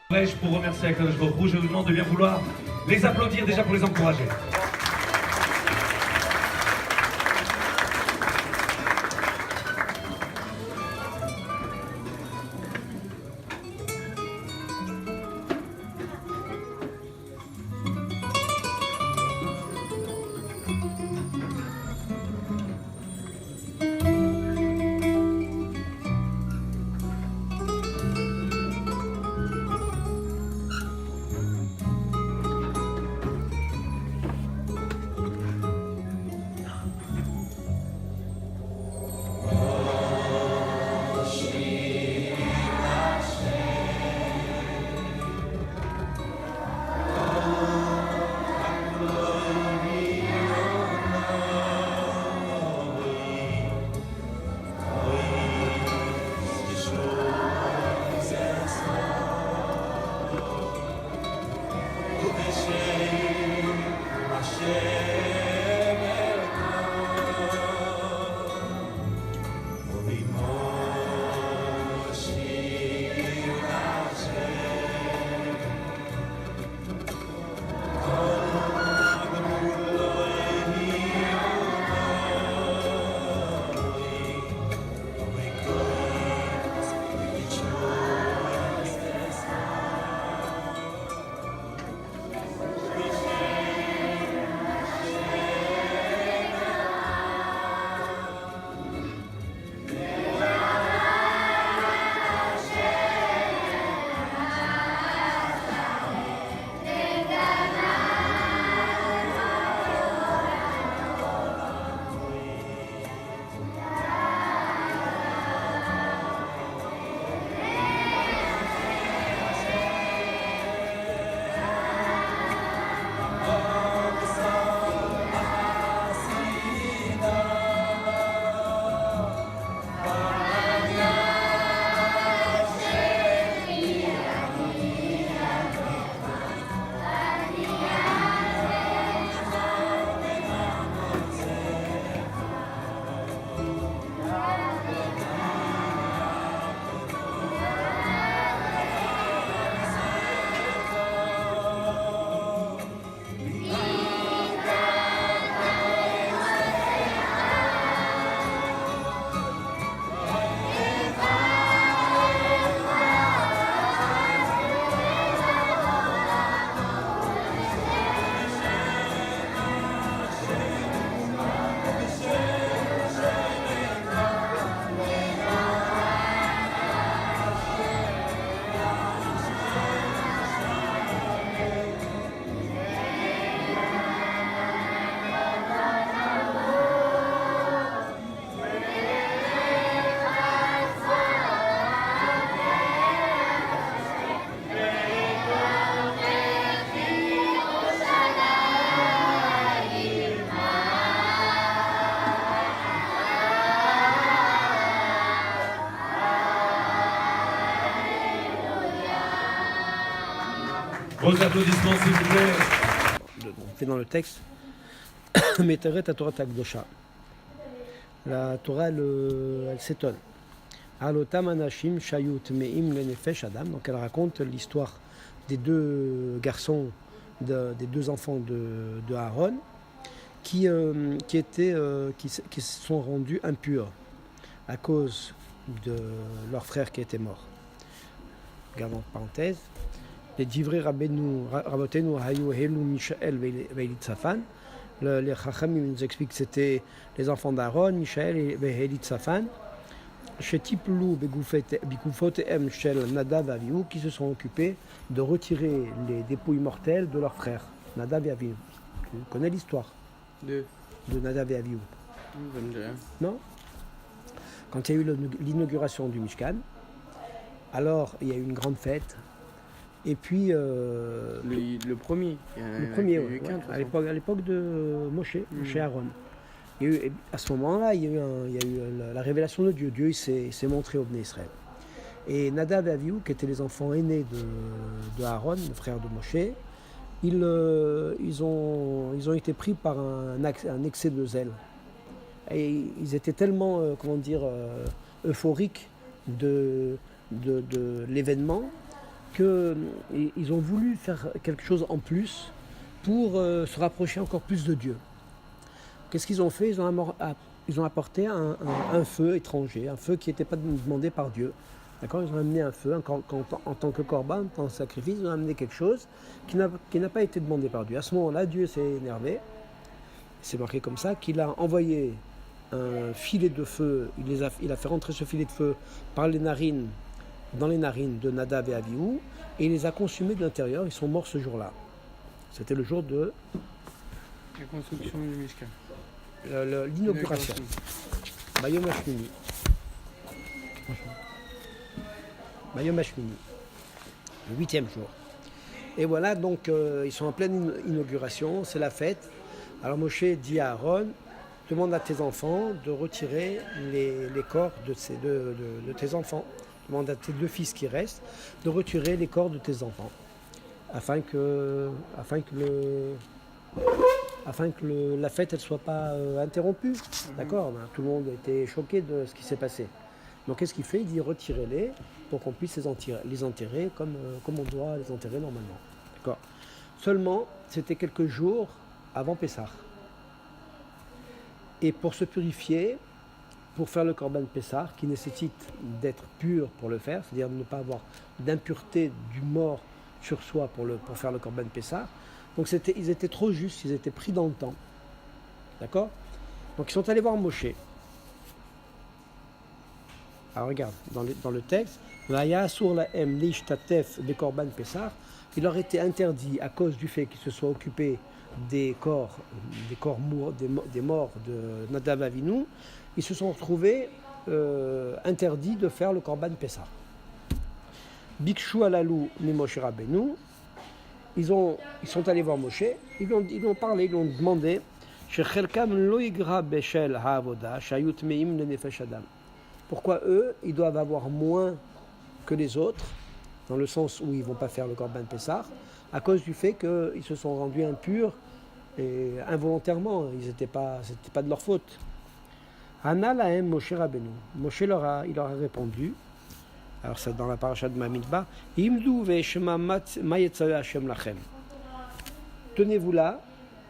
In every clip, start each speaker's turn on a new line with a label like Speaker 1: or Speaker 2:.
Speaker 1: Pour remercier Akadosh Baruch Hu, je vous demande de bien vouloir les applaudir déjà pour les encourager. Vos applaudissements, s'il vous plaît.
Speaker 2: On fait dans le texte, Meteret Torah Tagdosha. La Torah, elle s'étonne. Alotam Anashim Shayut Meim Lenefesh Adam. Donc elle raconte l'histoire des deux garçons, des deux enfants de Aaron, qui se sont rendus impurs à cause de leur frère qui était mort. Gardons parenthèse. Les divrei Rabotenu Hayu Helu Mishaël Veilitzafan. Les Chachamim nous expliquent que c'était les enfants d'Aaron, Mishaël et Veilitzafan. Shetiplu Bigoufotehem Shel Nadav et Avihu, qui se sont occupés de retirer les dépouilles mortelles de leurs frères, Nadav et Avihu. Tu connais l'histoire de Nadav et Avihu? Non? Quand il y a eu l'inauguration du Mishkan, alors il y a eu une grande fête. Et puis
Speaker 3: le premier,
Speaker 2: ouais, à l'époque de Moshe Aaron. Et à ce moment-là, il y a eu la révélation de Dieu. Dieu s'est montré au Bnei Israël. Et Nadav et Avihu, qui étaient les enfants aînés de Aaron, le frère de Moshe, ils ont été pris par un excès de zèle. Et ils étaient tellement, euphoriques de l'événement, qu'ils ont voulu faire quelque chose en plus pour se rapprocher encore plus de Dieu. Qu'est-ce qu'ils ont fait? Ils ont apporté un feu étranger, un feu qui n'était pas demandé par Dieu. D'accord? Ils ont amené un feu en tant que corban, en tant que sacrifice, ils ont amené quelque chose qui n'a pas été demandé par Dieu. À ce moment-là, Dieu s'est énervé. C'est marqué comme ça qu'il a envoyé un filet de feu, il a fait rentrer ce filet de feu dans les narines de Nadav et Avihu, et il les a consumés de l'intérieur. Ils sont morts ce jour-là. C'était le jour de
Speaker 3: La construction du Mishkan.
Speaker 2: l'inauguration. Bayom Hashmini. Bayom Hashmini. Le 8e jour. Et voilà, donc ils sont en pleine inauguration, c'est la fête. Alors Moshe dit à Aaron, demande à tes enfants de retirer les corps de tes enfants. Demande à tes 2 fils qui restent de retirer les corps de tes enfants. Afin que la fête ne soit pas interrompue. D'accord? Tout le monde était choqué de ce qui s'est passé. Donc qu'est-ce qu'il fait? Il dit retirez-les pour qu'on puisse les enterrer comme on doit les enterrer normalement. D'accord? Seulement, c'était quelques jours avant Pessah. Et pour se purifier, pour faire le Korban Pessah, qui nécessite d'être pur pour le faire, c'est-à-dire de ne pas avoir d'impureté du mort sur soi pour faire le Korban Pessah. Donc ils étaient trop justes, ils étaient pris dans le temps. D'accord? Donc ils sont allés voir Moshe. Alors regarde, dans le texte, il leur était interdit à cause du fait qu'ils se soient occupés des morts de Nadav Avinu, ils se sont retrouvés interdits de faire le Korban Pessah. Bikshu alalou mi Moshe Rabbeinu, ils sont allés voir Moshe, ils ont parlé, ils ont demandé pourquoi eux, ils doivent avoir moins que les autres, dans le sens où ils ne vont pas faire le Korban Pessah, à cause du fait qu'ils se sont rendus impurs et involontairement, c'était pas de leur faute. Hana lahem Moshe Rabbeinu. Moshe il leur a répondu, alors c'est dans la paracha de Bamidbar, Imdu ve'eshma ma yetzaveh Hashem lachem. Tenez-vous là,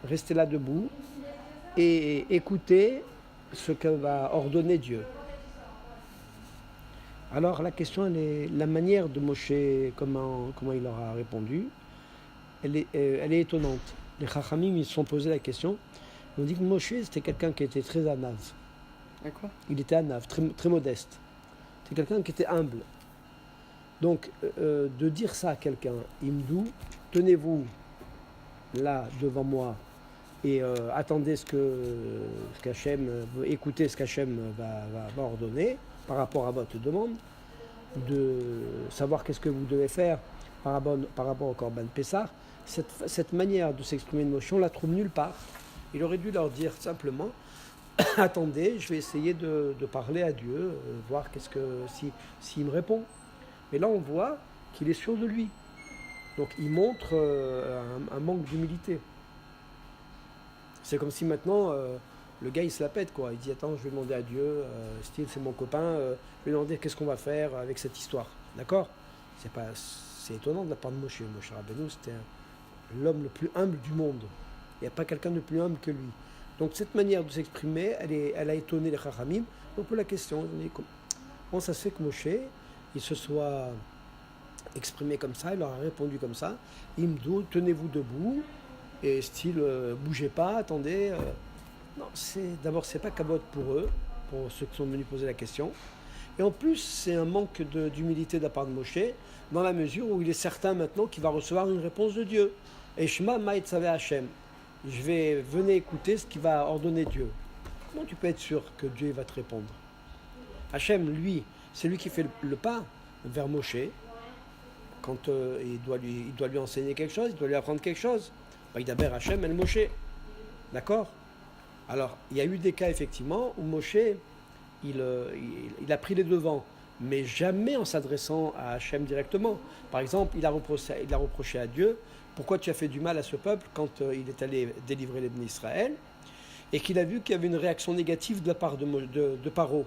Speaker 2: restez là debout et écoutez ce que va ordonner Dieu. Alors la question, la manière de Moshe, comment il leur a répondu, elle est étonnante. Les Chachamim, ils se sont posé la question. Ils ont dit que Moshe, c'était quelqu'un qui était très anav.
Speaker 3: D'accord.
Speaker 2: Il était anav, très, très modeste. C'était quelqu'un qui était humble. Donc, de dire ça à quelqu'un, Imdou, tenez-vous là devant moi et attendez ce qu'Hachem, écoutez ce qu'Hachem va ordonner par rapport à votre demande, de savoir qu'est-ce que vous devez faire par rapport au Korban Pessah. Cette manière de s'exprimer de Moshe, on la trouve nulle part. Il aurait dû leur dire simplement attendez, je vais essayer de parler à Dieu, voir s'il me répond. Mais là, on voit qu'il est sûr de lui. Donc, il montre un manque d'humilité. C'est comme si maintenant, le gars, il se la pète, quoi. Il dit attends, je vais demander à Dieu, style, c'est mon copain, je vais demander qu'est-ce qu'on va faire avec cette histoire. D'accord? C'est étonnant de la part de Moshe. Moshe Rabbeinu, c'était l'homme le plus humble du monde. Il n'y a pas quelqu'un de plus humble que lui. Donc cette manière de s'exprimer, elle a étonné les Chachamim. On pose la question, comment ça se fait que Moshe, il se soit exprimé comme ça, il leur a répondu comme ça, Imdou, tenez-vous debout, et style, bougez pas, attendez. Non, d'abord, c'est pas cabot pour eux, pour ceux qui sont venus poser la question. Et en plus, c'est un manque d'humilité de la part de Moshe, dans la mesure où il est certain maintenant qu'il va recevoir une réponse de Dieu. Eshma ma yetzaveh Hashem. Venez écouter ce qui va ordonner Dieu. Comment tu peux être sûr que Dieu va te répondre? Hachem, lui, c'est lui qui fait le pas vers Moshe. Quand il doit lui enseigner quelque chose, il doit lui apprendre quelque chose. Vaïdaber Hachem el Moshe. D'accord? Alors, il y a eu des cas, effectivement, où Moshe, il a pris les devants, mais jamais en s'adressant à Hachem directement. Par exemple, il a reproché à Dieu, pourquoi tu as fait du mal à ce peuple quand il est allé délivrer les bénis Israël, et qu'il a vu qu'il y avait une réaction négative de la part de Paro.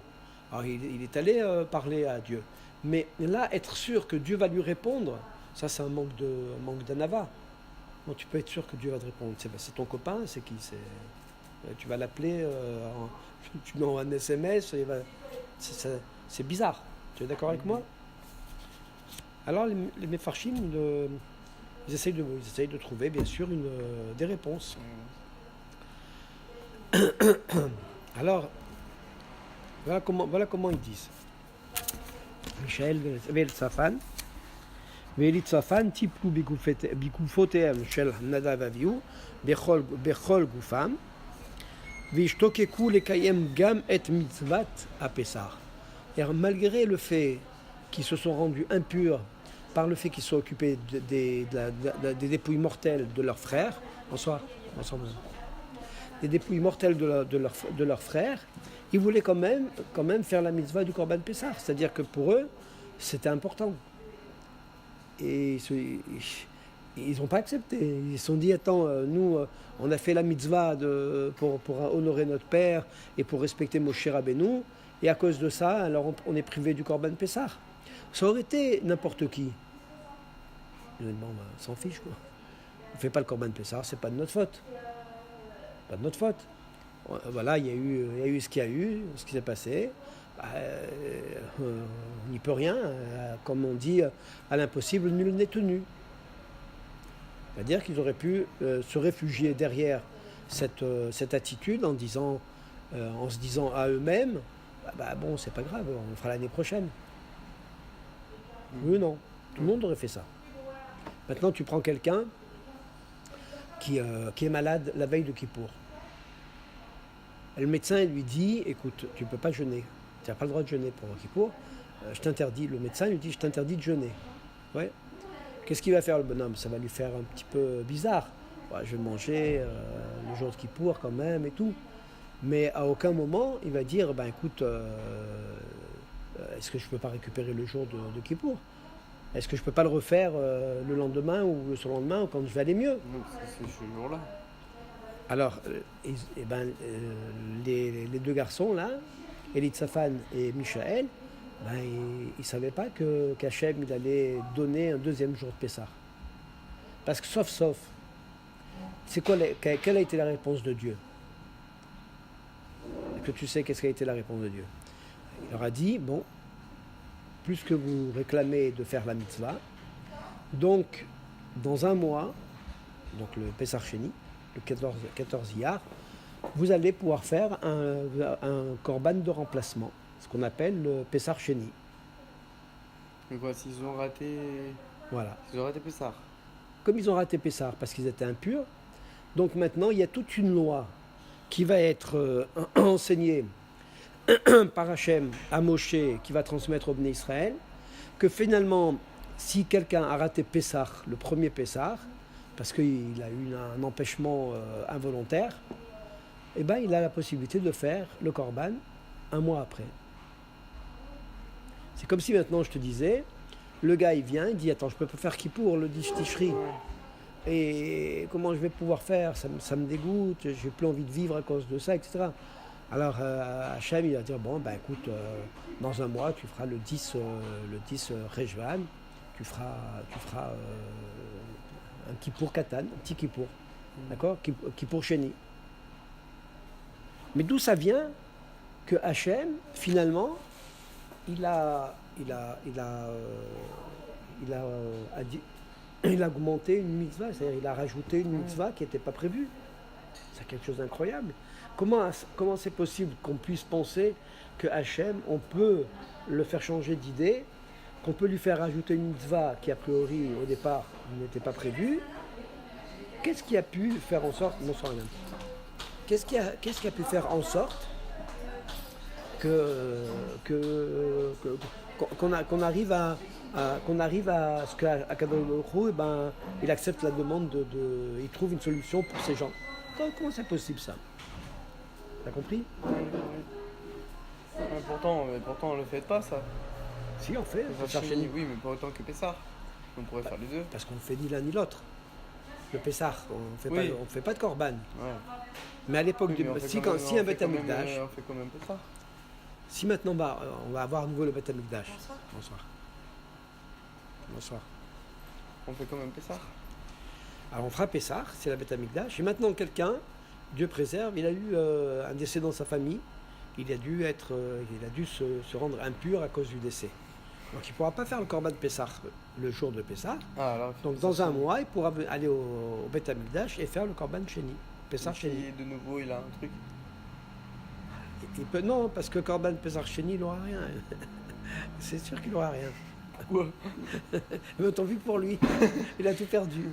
Speaker 2: Alors, il est allé parler à Dieu. Mais là, être sûr que Dieu va lui répondre, Ça, c'est un manque d'anava. Donc tu peux être sûr que Dieu va te répondre. C'est ton copain, c'est qui? Tu vas l'appeler, tu mets un SMS, c'est bizarre. Tu es d'accord avec moi? Alors les Mefarshim, ils essayent de trouver, bien sûr, des réponses. Alors, voilà comment ils disent. Michael Veltsafan, Velitsafan, Tiplu Bikufoteam, Shel Nadav Aviou, Bechol Gufam, Vishtokeku Lekayem Gam et Mitzvat à Pessah. Et malgré le fait qu'ils se sont rendus impurs par le fait qu'ils soient occupés des dépouilles mortelles de leurs frères, des dépouilles mortelles de leurs frères, ils voulaient quand même faire la mitzvah du Korban Pessah. C'est-à-dire que pour eux, c'était important. Et ils n'ont pas accepté. Ils se sont dit, attends, nous, on a fait la mitzvah pour honorer notre père et pour respecter Moshe Rabbeinu, et à cause de ça, alors on est privé du Korban Pessah. Ça aurait été n'importe qui. On s'en fiche, quoi. On ne fait pas le Korban Pessah, c'est pas de notre faute. Pas de notre faute. Voilà, il y a eu ce qu'il y a eu, ce qui s'est passé. On n'y peut rien. Comme on dit, à l'impossible, nul n'est tenu. C'est-à-dire qu'ils auraient pu se réfugier derrière cette attitude en se disant à eux-mêmes, bon, c'est pas grave, on le fera l'année prochaine. Oui, non. Tout le monde aurait fait ça. Maintenant, tu prends quelqu'un qui est malade la veille de Kippour. Et le médecin lui dit, écoute, tu ne peux pas jeûner. Tu n'as pas le droit de jeûner pour Kippour. Je t'interdis. Le médecin lui dit, je t'interdis de jeûner. Ouais. Qu'est-ce qu'il va faire le bonhomme? Ça va lui faire un petit peu bizarre. Ouais, je vais manger le jour de Kippour quand même et tout. Mais à aucun moment, il va dire, écoute, est-ce que je ne peux pas récupérer le jour de Kippour? Est-ce que je ne peux pas le refaire le lendemain ou le surlendemain ou quand je vais aller mieux?
Speaker 3: Non, c'est ce jour-là.
Speaker 2: Alors, les deux garçons là, Elitsafan et Michaël, ils ne savaient pas qu'Hachem il allait donner un deuxième jour de Pessah. Parce que sauf, c'est quoi quelle a été la réponse de Dieu? Est-ce que tu sais qu'est-ce qu'a été la réponse de Dieu? Il leur a dit, bon, puisque vous réclamez de faire la mitzvah, donc dans un mois, donc le Pessah Sheni, le 14 Iyar, vous allez pouvoir faire un korban de remplacement, ce qu'on appelle le Pessah Sheni.
Speaker 3: Mais quoi, s'ils ont raté...
Speaker 2: Voilà.
Speaker 3: S'ils ont raté Pessah.
Speaker 2: Comme ils ont raté Pessah parce qu'ils étaient impurs, donc maintenant il y a toute une loi qui va être enseignée par Hachem à Moshe, qui va transmettre au Bnei Israël, que finalement, si quelqu'un a raté Pessah, le premier Pessah, parce qu'il a eu un empêchement involontaire, il a la possibilité de faire le Korban un mois après. C'est comme si maintenant je te disais, le gars il vient, il dit attends, je peux pas faire Kippour le 10 Tishri. Et comment je vais pouvoir faire, ça me dégoûte, j'ai plus envie de vivre à cause de ça, etc. Alors Hachem il va dire bon écoute, dans un mois tu feras le 10 Rejvan, tu feras un Kippour Katan, un petit Kippour, d'accord, Kippour Sheni. Mais d'où ça vient que Hachem finalement il a augmenté une mitzvah, c'est-à-dire il a rajouté une mitzvah qui n'était pas prévue. C'est quelque chose d'incroyable. Comment c'est possible qu'on puisse penser que Hachem, on peut le faire changer d'idée, qu'on peut lui faire rajouter une mitzvah qui a priori au départ n'était pas prévue? Qu'est-ce qui a pu faire en sorte, bonsoir madame, qu'est-ce qui a pu faire en sorte qu'on arrive à ce qu'Akadosh Baruch Hu, il accepte la demande il trouve une solution pour ces gens. Comment c'est possible ça? T'as compris?
Speaker 3: Pourtant on le fait pas ça.
Speaker 2: Si on fait.
Speaker 3: Pessah Sheni, oui, mais pas autant que Pessah. On pourrait faire les deux.
Speaker 2: Parce qu'on ne fait ni l'un ni l'autre. Le Pessah, on ne fait pas de korban.
Speaker 3: Ouais.
Speaker 2: Mais à l'époque, si un Beth Amikdash,
Speaker 3: on fait quand même Pessah.
Speaker 2: si maintenant on va avoir à nouveau le Beth Amikdash. Bonsoir. Bonsoir.
Speaker 3: On fait quand même Pessah.
Speaker 2: Alors on fera Pessah, c'est la Beth Amikdash. Et maintenant quelqu'un, Dieu préserve, il a eu un décès dans sa famille. Il a dû se rendre impur à cause du décès. Donc il ne pourra pas faire le Korban Pessah le jour de Pessah.
Speaker 3: Ah, alors,
Speaker 2: Donc dans un mois, il pourra aller au Beth Amikdash et faire le Korban Sheni. Pessah Sheni.
Speaker 3: si de nouveau il a un truc.
Speaker 2: Non, parce que Korban Pessah Sheni, il n'aura rien. C'est sûr qu'il n'aura rien.
Speaker 3: Ouais.
Speaker 2: Mais tant pis pour lui. Il a tout perdu.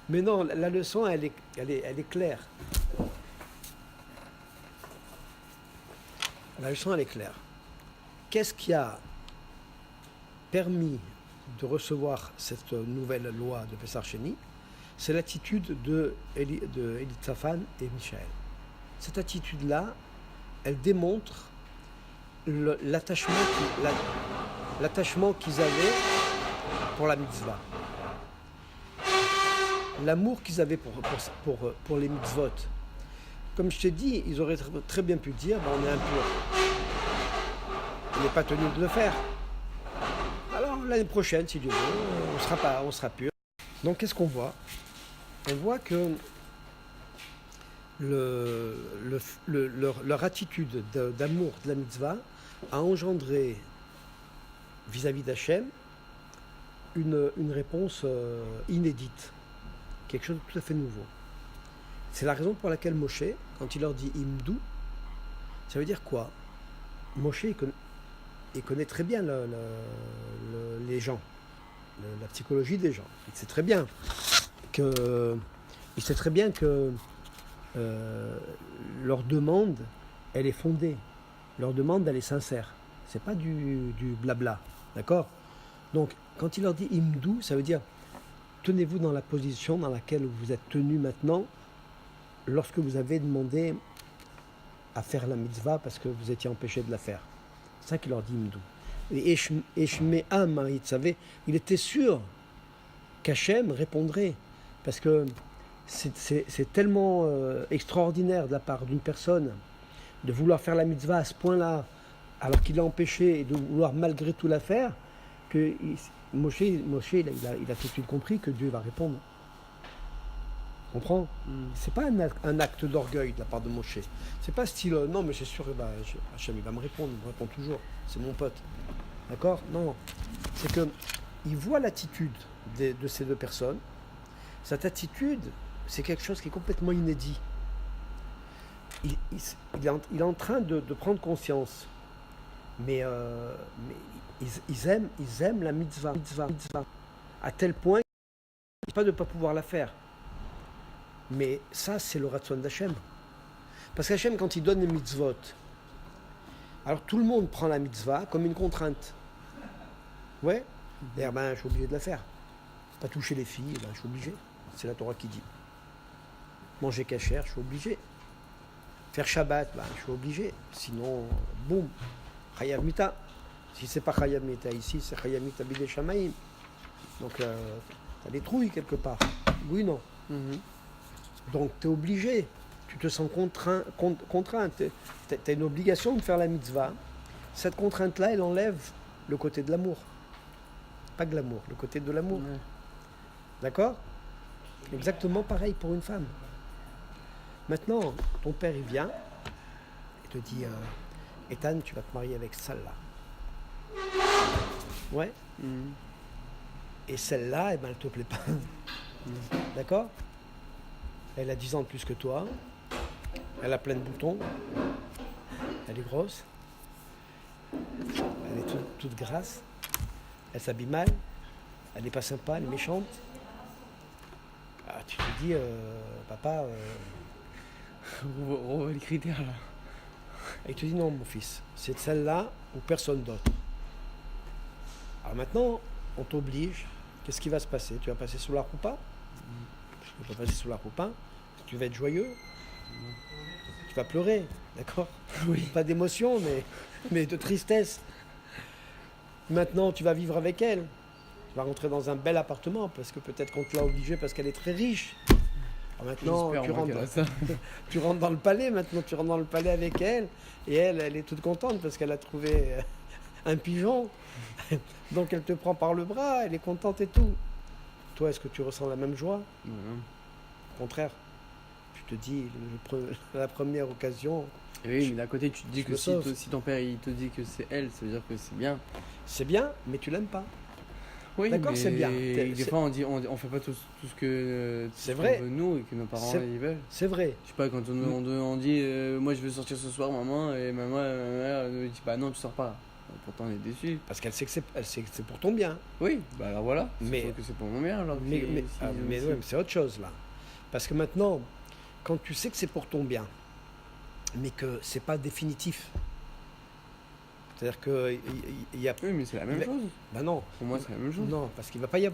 Speaker 2: Mais non, la leçon, elle est claire. La leçon, elle est claire. Qu'est-ce qui a permis de recevoir cette nouvelle loi de Pessah Sheni? C'est l'attitude de Elitzaphan et Michaël. Cette attitude-là, elle démontre l'attachement qu'ils avaient pour la mitzvah. L'amour qu'ils avaient pour les mitzvot. Comme je t'ai dit, ils auraient très bien pu dire on est impur. On n'est pas tenu de le faire. Alors l'année prochaine, si Dieu veut, on sera pur. Donc qu'est-ce qu'on voit? On voit que leur attitude d'amour de la mitzvah a engendré vis-à-vis d'Hachem une réponse inédite, quelque chose de tout à fait nouveau. C'est la raison pour laquelle Moshe, quand il leur dit Imdou, ça veut dire quoi? Moshe, il connaît très bien les gens, la psychologie des gens. Il sait très bien que leur demande, elle est fondée. Leur demande, elle est sincère. C'est pas du blabla, d'accord? Donc, quand il leur dit Imdou, ça veut dire tenez-vous dans la position dans laquelle vous êtes tenu maintenant lorsque vous avez demandé à faire la mitzvah parce que vous étiez empêché de la faire. C'est ça qu'il leur dit Imdou. Et Eshme'am, il était sûr qu'Hachem répondrait parce que c'est tellement extraordinaire de la part d'une personne de vouloir faire la mitzvah à ce point-là alors qu'il est empêché et de vouloir malgré tout la faire que Moshe il a tout de suite compris que Dieu va répondre. Comprends? C'est pas un acte d'orgueil de la part de Moshe. C'est pas style non mais c'est sûr Hachem il va me répondre, il me répond toujours, c'est mon pote. D'accord? Non. C'est que il voit l'attitude de ces deux personnes. Cette attitude, c'est quelque chose qui est complètement inédit. Il est en train de prendre conscience. Mais ils aiment la mitzvah, à tel point qu'ils ne peuvent pas pouvoir la faire. Mais ça, c'est le ratson d'Hachem. Parce qu'Hachem, quand il donne les mitzvot, alors tout le monde prend la mitzvah comme une contrainte. Ouais, d'ailleurs, je suis obligé de la faire. Pas toucher les filles, je suis obligé. C'est la Torah qui dit. Manger kasher, je suis obligé. Faire Shabbat, je suis obligé. Sinon, boum, Chayav Mita. Si c'est pas Chayav Mita ici, c'est Chayav Mita Bidei Shamayim. Donc, t'as des trouilles quelque part. Oui, non. Donc, t'es obligé. Tu te sens contraint. T'as une obligation de faire la mitzvah. Cette contrainte-là, elle enlève le côté de l'amour. Pas de l'amour, le côté de l'amour.
Speaker 3: Ouais.
Speaker 2: D'accord? Exactement pareil pour une femme. Maintenant, ton père, il vient et te dit Ethan, tu vas te marier avec celle-là. Ouais. Et celle-là, elle te plaît pas. D'accord? Elle a 10 ans de plus que toi. Elle a plein de boutons. Elle est grosse. Elle est toute grasse. Elle s'habille mal. Elle n'est pas sympa, elle est méchante. Ah, tu te dis, papa...
Speaker 3: On voit les critères là.
Speaker 2: Et il te dit non, mon fils, c'est celle-là ou personne d'autre. Alors maintenant, on t'oblige. Qu'est-ce qui va se passer? Tu vas passer sous la roupa? Tu vas passer sous la roupa. Tu vas être joyeux. Tu vas pleurer, d'accord?
Speaker 3: Oui.
Speaker 2: Pas d'émotion, mais de tristesse. Maintenant, tu vas vivre avec elle. Tu vas rentrer dans un bel appartement parce que peut-être qu'on te l'a obligé parce qu'elle est très riche. Alors maintenant, tu rentres dans le palais. Maintenant, tu rentres dans le palais avec elle et elle est toute contente parce qu'elle a trouvé un pigeon. Donc, elle te prend par le bras. Elle est contente et tout. toi, est-ce que tu ressens la même joie?
Speaker 3: Non, non.
Speaker 2: Au contraire, tu te dis, la première occasion,
Speaker 3: Oui, mais d'un côté, tu te dis
Speaker 2: je
Speaker 3: que
Speaker 2: me
Speaker 3: si,
Speaker 2: sauve.
Speaker 3: si ton père il te dit que c'est elle, ça veut dire que c'est bien.
Speaker 2: c'est bien, mais tu l'aimes pas.
Speaker 3: Oui,
Speaker 2: D'accord,
Speaker 3: mais
Speaker 2: c'est bien.
Speaker 3: Des
Speaker 2: C'est-
Speaker 3: fois, on fait pas tout ce que
Speaker 2: C'est
Speaker 3: ce qu'on
Speaker 2: vrai.
Speaker 3: veut nous et que nos parents
Speaker 2: C'est-
Speaker 3: ils veulent.
Speaker 2: C'est vrai.
Speaker 3: Je sais pas, quand on dit moi je veux sortir ce soir, maman, et ma mère elle me dit bah non, tu sors pas. Pourtant, on est déçus.
Speaker 2: Parce qu'elle sait que c'est pour ton bien.
Speaker 3: Oui, bah alors voilà.
Speaker 2: Mais-
Speaker 3: Sauf que c'est pour mon bien alors.
Speaker 2: Mais, mais, mais ouais, mais c'est autre chose là. Parce que maintenant, quand tu sais que c'est pour ton bien, mais que c'est pas définitif, c'est-à-dire que il y a,
Speaker 3: Oui, mais c'est la même
Speaker 2: il va-
Speaker 3: chose.
Speaker 2: ben non,
Speaker 3: Pour moi, c'est la même chose.
Speaker 2: non, parce qu'il va pas y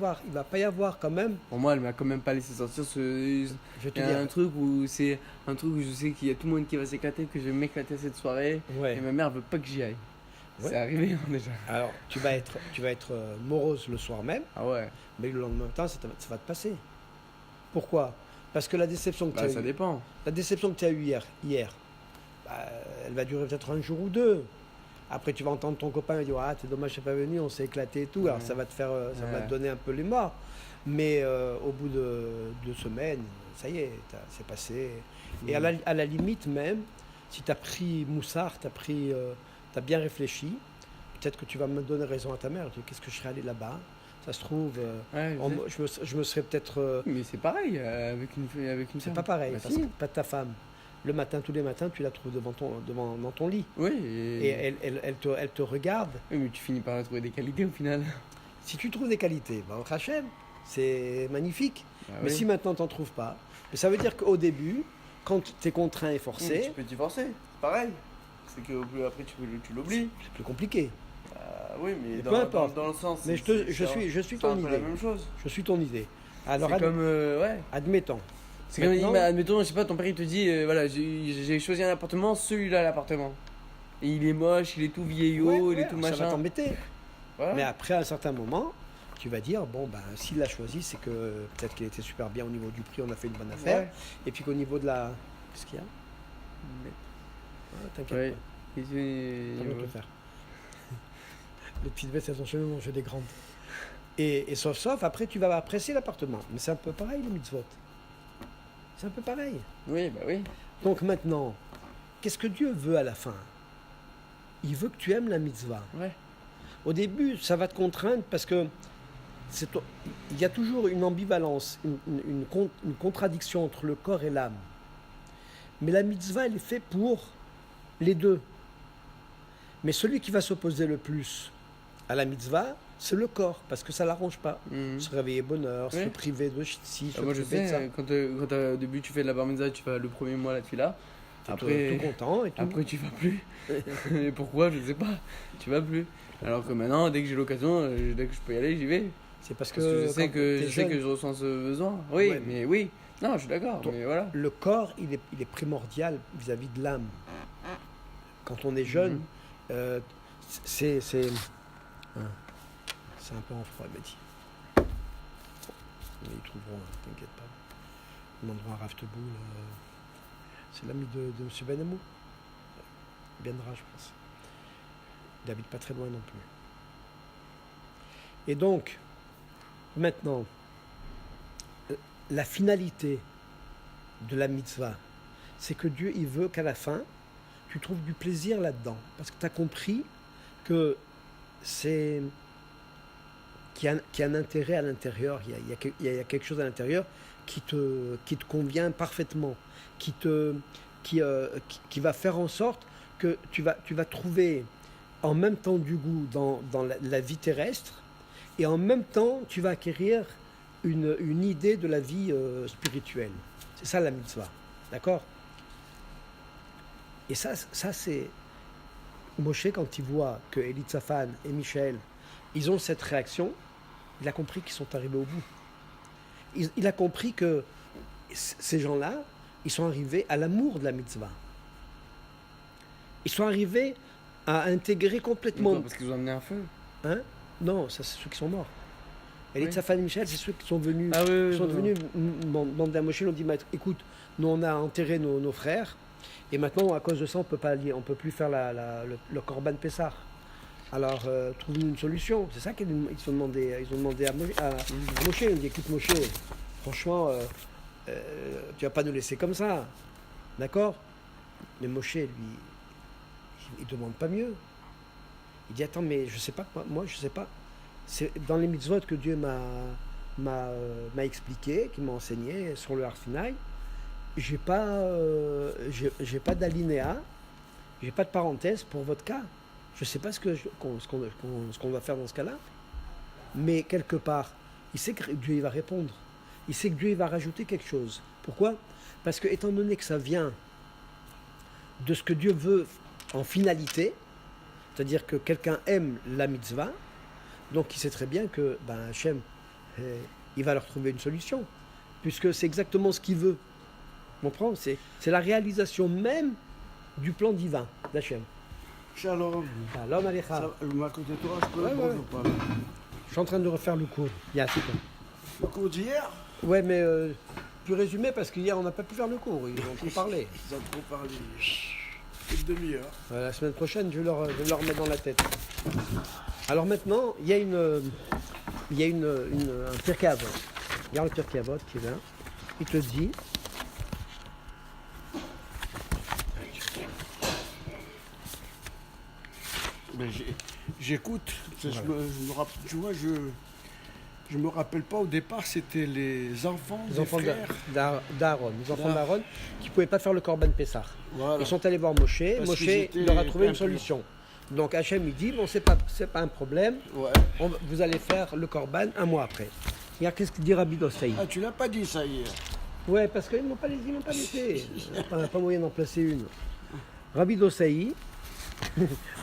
Speaker 2: avoir quand même.
Speaker 3: Pour moi, elle m'a quand même pas laissé sortir ce.
Speaker 2: Je vais te
Speaker 3: Il y a
Speaker 2: dire,
Speaker 3: un truc où c'est un truc où je sais qu'il y a tout le monde qui va s'éclater, que je vais m'éclater cette soirée,
Speaker 2: ouais.
Speaker 3: et ma mère veut pas que j'y aille.
Speaker 2: Ouais.
Speaker 3: C'est arrivé hein, déjà.
Speaker 2: Alors tu vas être morose le soir même,
Speaker 3: Ah ouais.
Speaker 2: mais le lendemain matin, ça va te passer. Pourquoi? Parce que la déception que
Speaker 3: Bah
Speaker 2: tu as
Speaker 3: ça
Speaker 2: eue,
Speaker 3: dépend.
Speaker 2: la déception que tu as eue hier, bah, elle va durer peut-être un jour ou deux. Après, tu vas entendre ton copain dire ah, c'est dommage, je suis pas venu, on s'est éclaté et tout. Alors, ça va te faire, ça va te donner un peu les morts. Mais au bout de 2 semaines, ça y est, c'est passé. Et à la limite même, si tu as pris Moussard, tu as bien réfléchi, peut-être que tu vas me donner raison à ta mère. Tu dis, qu'est-ce que je serais allé là-bas? Ça se trouve,
Speaker 3: Ouais,
Speaker 2: je me serais peut-être.
Speaker 3: mais c'est pareil avec une
Speaker 2: C'est
Speaker 3: femme.
Speaker 2: pas pareil,
Speaker 3: Bah,
Speaker 2: parce
Speaker 3: si.
Speaker 2: que pas ta femme. Le matin, tous les matins, tu la trouves dans ton lit.
Speaker 3: Oui,
Speaker 2: Et elle te regarde.
Speaker 3: Oui, mais tu finis par trouver des qualités au final.
Speaker 2: Si tu trouves des qualités, ben, Hachem, c'est magnifique.
Speaker 3: Bah
Speaker 2: Mais
Speaker 3: oui.
Speaker 2: si maintenant tu n'en trouves pas, mais ça veut dire qu'au début, quand tu es contraint et forcé,
Speaker 3: Tu peux t'y forcer, c'est pareil. C'est que après tu l'oublies.
Speaker 2: c'est plus compliqué.
Speaker 3: Oui, mais
Speaker 2: Mais peu importe.
Speaker 3: dans le sens.
Speaker 2: Mais je suis ton
Speaker 3: un peu
Speaker 2: idée.
Speaker 3: la même chose.
Speaker 2: Je suis ton idée. Alors,
Speaker 3: C'est comme ouais.
Speaker 2: admettons.
Speaker 3: C'est comme
Speaker 2: Maintenant-
Speaker 3: admettons, je sais pas, ton père il te dit voilà, j'ai choisi un appartement, celui-là l'appartement. Et il est moche, il est tout vieillot, il est tout
Speaker 2: ça va
Speaker 3: machin.
Speaker 2: t'embêter.
Speaker 3: Voilà.
Speaker 2: Mais après, à un certain moment, tu vas dire, bon, ben, s'il l'a choisi, c'est que peut-être qu'il était super bien au niveau du prix, on a fait une bonne affaire.
Speaker 3: Ouais.
Speaker 2: Et puis qu'au niveau de la... Qu'est-ce qu'il y a? T'inquiète
Speaker 3: Ouais.
Speaker 2: pas,
Speaker 3: Et
Speaker 2: ça va te le faire. Les petites vestes, elles ont jamais mangé des grandes. Et sauf, après, tu vas apprécier l'appartement. Mais c'est un peu pareil, le mitzvot. C'est un peu pareil.
Speaker 3: Oui, bah oui.
Speaker 2: Donc maintenant, qu'est-ce que Dieu veut à la fin? Il veut que tu aimes la mitzvah.
Speaker 3: Ouais.
Speaker 2: Au début, ça va te contraindre parce que il y a toujours une ambivalence, une contradiction entre le corps et l'âme. Mais la mitzvah, elle est faite pour les deux. Mais celui qui va s'opposer le plus à la mitzvah, c'est le corps, parce que ça ne l'arrange pas.
Speaker 3: Mhm.
Speaker 2: Se réveiller bonheur, se
Speaker 3: Oui.
Speaker 2: priver de ci, se
Speaker 3: Moi je
Speaker 2: priver de ça.
Speaker 3: sais, quand au début tu fais de la bar mitzvah, tu vas le premier mois là, tu là.
Speaker 2: T'es
Speaker 3: Après,
Speaker 2: tout content et tout.
Speaker 3: après tu vas plus. Et pourquoi je sais pas. Tu vas plus. Alors que maintenant, dès que j'ai l'occasion, dès que je peux y aller, j'y vais.
Speaker 2: C'est parce
Speaker 3: Parce que je sais
Speaker 2: quand
Speaker 3: que
Speaker 2: t'es
Speaker 3: je sais
Speaker 2: jeune,
Speaker 3: que je ressens ce besoin. Oui,
Speaker 2: Ouais,
Speaker 3: mais oui. Non, je suis d'accord.
Speaker 2: Ton-
Speaker 3: Mais voilà.
Speaker 2: le corps, il est primordial vis-à-vis de l'âme. Quand on est jeune,
Speaker 3: Mhm.
Speaker 2: c'est un peu en froid, il m'a dit. Mais ils trouveront, hein, t'inquiète pas. Ils demanderont à Rafteboul. C'est l'ami de M. Benamou. Viendra, je pense. Il n'habite pas très loin non plus. Et donc, maintenant, la finalité de la mitzvah, c'est que Dieu, il veut qu'à la fin, tu trouves du plaisir là-dedans. Parce que tu as compris que c'est qu'il y a un intérêt à l'intérieur, il y a quelque chose à l'intérieur qui te convient parfaitement, qui va faire en sorte que tu vas trouver en même temps du goût dans la vie terrestre et en même temps tu vas acquérir une idée de la vie spirituelle. C'est ça la mitzvah, d'accord? Et ça c'est Moshe, quand il voit que Elitzaphan et Michel, ils ont cette réaction, il a compris qu'ils sont arrivés au bout. Il a compris que ces gens-là, ils sont arrivés à l'amour de la mitzvah. Ils sont arrivés à intégrer complètement...
Speaker 3: Pourquoi Parce qu'ils ont amené un feu.
Speaker 2: Hein? Non, ça c'est ceux qui sont morts. Elitzaphan et Michel, c'est ceux qui sont venus,
Speaker 3: Ah oui, oui,
Speaker 2: sont
Speaker 3: pardon.
Speaker 2: venus demander à Moshe, ils ont dit, écoute, nous on a enterré nos frères, et maintenant à cause de ça on peut plus faire le Corban Pessah. Alors, trouve une solution. C'est ça qu'ils ont demandé à Moshe. Ils ont dit, écoute Moshe, franchement, tu vas pas nous laisser comme ça. D'accord? Mais Moshe, lui, il demande pas mieux. Il dit, attends, mais je sais pas, moi je sais pas. C'est dans les mitzvot que Dieu m'a expliqué, qui m'a enseigné sur le Har Sinaï, j'ai pas d'alinéa, j'ai pas de parenthèse pour votre cas. Je sais pas ce qu'on va faire dans ce cas-là, mais quelque part, il sait que Dieu il va répondre. Il sait que Dieu il va rajouter quelque chose. Pourquoi? Parce que étant donné que ça vient de ce que Dieu veut en finalité, c'est-à-dire que quelqu'un aime la mitzvah, donc il sait très bien que Hachem, il va leur trouver une solution, puisque c'est exactement ce qu'il veut. On comprend? C'est la réalisation même du plan divin d'Hachem.
Speaker 4: Shalom.
Speaker 2: Shalom Alecha.
Speaker 4: Ma côté Torah, je peux répondre ou pas?
Speaker 2: Je suis en train de refaire le cours. C'est tout.
Speaker 4: Le cours d'hier?
Speaker 2: Ouais, mais plus résumé parce qu'hier on n'a pas pu faire le cours. Ils ont trop parlé.
Speaker 4: Ils ont trop parlé. Une demi-heure.
Speaker 2: La semaine prochaine, je vais leur mettre dans la tête. Alors maintenant, il y a un Pirkei Avot. Regarde le Pirkei Avot qui est là. Il te dit.
Speaker 4: Mais j'écoute. Voilà. Tu vois, je me rappelle pas au départ, c'était les enfants frères
Speaker 2: d'Aaron. Les enfants d'Aaron qui ne pouvaient pas faire le Korban Pessah.
Speaker 4: Voilà.
Speaker 2: Ils sont allés voir Moshe. Moshe leur a trouvé une solution. Donc Hachem il dit, bon, c'est pas un problème. Ouais. Vous allez faire le Korban un mois après. Regarde, qu'est-ce qu'il dit Rabbi Dossaï.
Speaker 4: Ah, tu l'as pas dit ça hier.
Speaker 2: Ouais, parce qu'ils m'ont pas laissé. On n'a pas moyen d'en placer une. Rabbi Dossaï,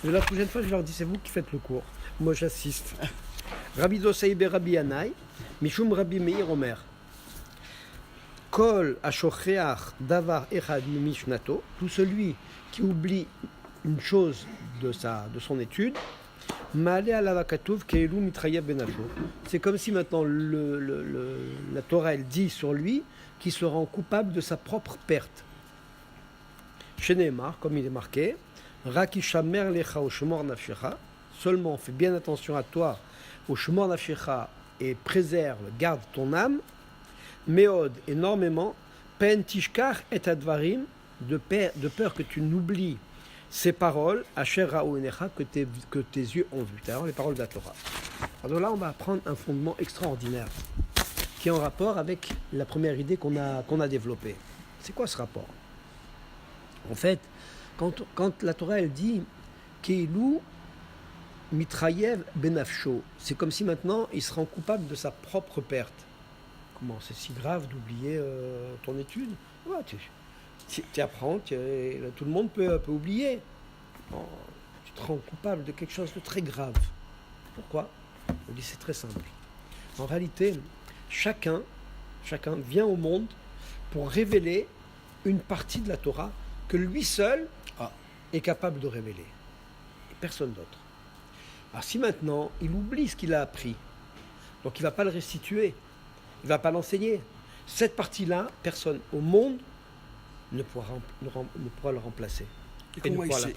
Speaker 2: la prochaine fois, je leur dis, c'est vous qui faites le cours. Moi, j'assiste. Rabbi Dossaï be Rabbi Yanaï, Mishum Rabbi Meir Omer. Kol ashocheach davar echad mishnato, tout celui qui oublie une chose de son étude, Ma'aleh alav katuv ke'elu mitrayev benafsho. C'est comme si maintenant la Torah elle dit sur lui qu'il se rend coupable de sa propre perte. Chez Neymar, comme il est marqué, Rakishamer lecha o shemor nafshecha, seulement fais bien attention à toi, au shemor nafshecha, et préserve, garde ton âme, Meod, énormément, pen tishkar et advarim, de peur que tu n'oublies ces paroles, Asher Ra'u Enecha, que tes yeux ont vu. C'est-à-dire les paroles de la Torah. Alors là, on va apprendre un fondement extraordinaire qui est en rapport avec la première idée qu'on a développée. C'est quoi ce rapport? En fait, quand la Torah elle dit Keilu mitrayev benafsho, c'est comme si maintenant il se rend coupable de sa propre perte. Comment? C'est si grave d'oublier ton étude? Ouais, tu apprends, tout le monde peut oublier. Bon, tu te rends coupable de quelque chose de très grave. Pourquoi? On dit c'est très simple. En réalité, chacun vient au monde pour révéler une partie de la Torah que lui seul est capable de révéler. Et personne d'autre. Alors si maintenant il oublie ce qu'il a appris, donc il ne va pas le restituer, il ne va pas l'enseigner, cette partie-là, personne au monde ne pourra le remplacer.
Speaker 4: Et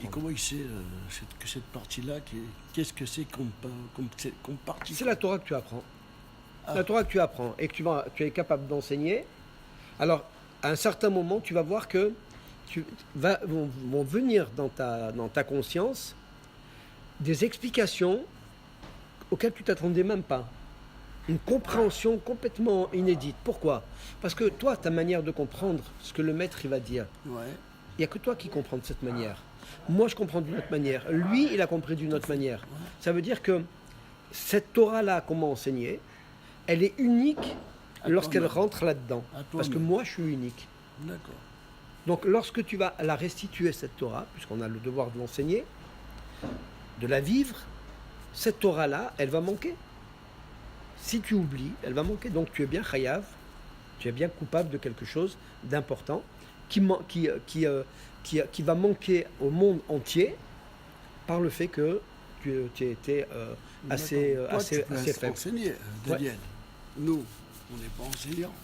Speaker 4: comment il sait que cette partie-là, qu'est-ce que c'est comme partie?
Speaker 2: C'est la Torah que tu apprends. La Torah que tu apprends et que tu es capable d'enseigner. Alors, à un certain moment, tu vas voir que vont venir dans ta conscience des explications auxquelles tu ne t'attendais même pas. Une compréhension complètement inédite. Pourquoi? Parce que toi, ta manière de comprendre ce que le maître il va dire, il n'y a que toi qui comprends de cette manière. Moi, je comprends d'une autre manière. Lui, il a compris d'une autre manière. Ça veut dire que cette Torah-là qu'on m'a enseignée, elle est unique lorsqu'elle rentre là-dedans. Parce que moi, je suis unique.
Speaker 4: D'accord.
Speaker 2: Donc, lorsque tu vas la restituer, cette Torah, puisqu'on a le devoir de l'enseigner, de la vivre, cette Torah-là, elle va manquer. Si tu oublies, elle va manquer. Donc tu es bien chayav, tu es bien coupable de quelque chose d'important qui va manquer au monde entier par le fait que tu as été assez faible.
Speaker 4: Enseigner, Daniel. Nous, on n'est pas enseignants.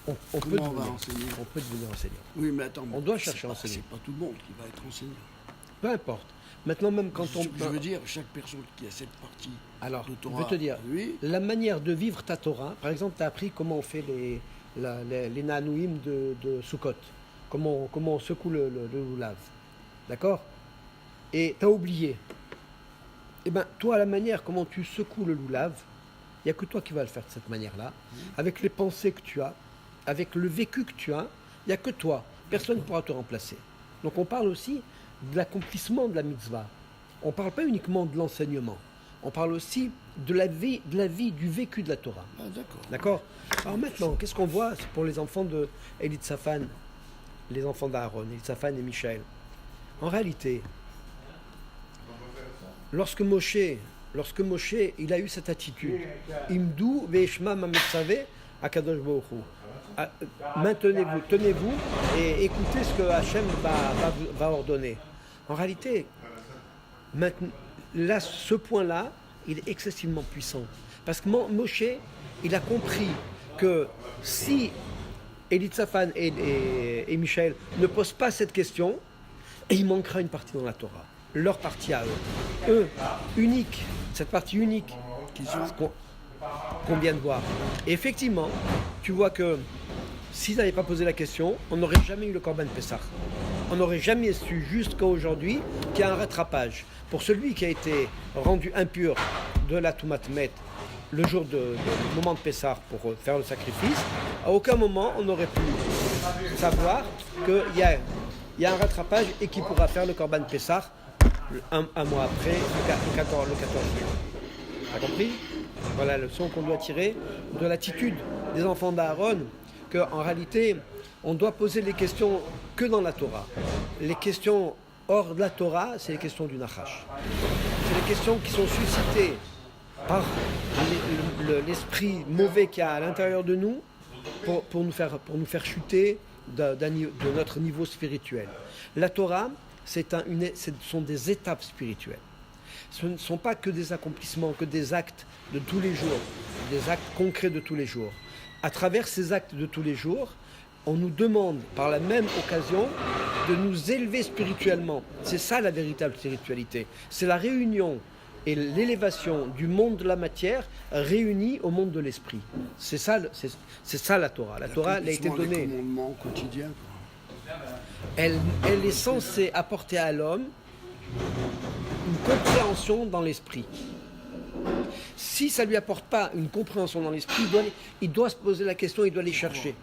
Speaker 2: On peut devenir enseignant. Oui, mais attends. On doit chercher à enseigner.
Speaker 4: C'est pas tout le monde qui va être enseignant.
Speaker 2: Peu importe. Maintenant, même quand on...
Speaker 4: Je veux dire, chaque personne qui a cette partie
Speaker 2: Alors,
Speaker 4: de
Speaker 2: je
Speaker 4: Torah,
Speaker 2: vais te dire,
Speaker 4: lui,
Speaker 2: la manière de vivre ta Torah, par exemple, tu as appris comment on fait les nanouim de Sukkot, comment on secoue le loulav, d'accord? Et tu as oublié. Eh bien, toi, la manière comment tu secoues le loulav, il n'y a que toi qui vas le faire de cette manière-là, avec les pensées que tu as, avec le vécu que tu as, il n'y a que toi. Personne ne pourra te remplacer. Donc on parle aussi de l'accomplissement de la mitzvah. On ne parle pas uniquement de l'enseignement. On parle aussi de la vie, du vécu de la Torah.
Speaker 4: ah, d'accord.
Speaker 2: D'accord? Alors maintenant, qu'est-ce qu'on voit pour les enfants de Elitzaphan, les enfants d'Aaron, Elitzaphan et Michaël? En réalité, lorsque Moshe, il a eu cette attitude, Imdou ve'eshma mametzave akadosh baruch hu. Maintenez-vous, tenez-vous et écoutez ce que Hachem va ordonner. En réalité, maintenant, là, ce point-là, il est excessivement puissant. Parce que Moshe, il a compris que si Elitzaphan et Michaël ne posent pas cette question, il manquera une partie dans la Torah. Leur partie à eux. Eux, unique, cette partie unique qu'on vient de voir. Et effectivement, tu vois que s'ils n'avaient pas posé la question, on n'aurait jamais eu le Korban Pessah. On n'aurait jamais su jusqu'à aujourd'hui qu'il y a un rattrapage. Pour celui qui a été rendu impur de la Toumat Met le jour du moment de Pessah pour faire le sacrifice, à aucun moment on aurait pu savoir qu'il y a un rattrapage et qu'il pourra faire le Korban Pessah un mois après, le 14 juillet. T'as compris? Voilà le leçon qu'on doit tirer de l'attitude des enfants d'Aaron, qu'en réalité, on doit poser les questions que dans la Torah. Les questions hors de la Torah, c'est les questions du Nachash. C'est les questions qui sont suscitées par l'esprit mauvais qu'il y a à l'intérieur de nous pour nous faire chuter de notre niveau spirituel. La Torah, ce sont des étapes spirituelles. Ce ne sont pas que des accomplissements, que des actes de tous les jours, des actes concrets de tous les jours. À travers ces actes de tous les jours, on nous demande par la même occasion de nous élever spirituellement. C'est ça la véritable spiritualité. C'est la réunion et l'élévation du monde de la matière réunie au monde de l'esprit. C'est ça la Torah. La Torah, elle a été donnée.
Speaker 4: Les commandements quotidiens, quoi.
Speaker 2: Elle est censée apporter à l'homme une compréhension dans l'esprit. Si ça ne lui apporte pas une compréhension dans l'esprit, il doit se poser la question, il doit aller chercher.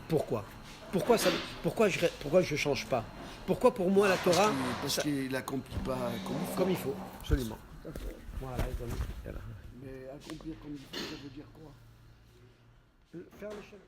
Speaker 2: Pourquoi je ne change pas? Pourquoi pour moi la Torah...
Speaker 4: Parce qu'il n'accomplit pas
Speaker 2: comme il faut, absolument. Voilà.
Speaker 4: Mais accomplir comme il faut, ça veut dire quoi?
Speaker 2: Faire le chemin.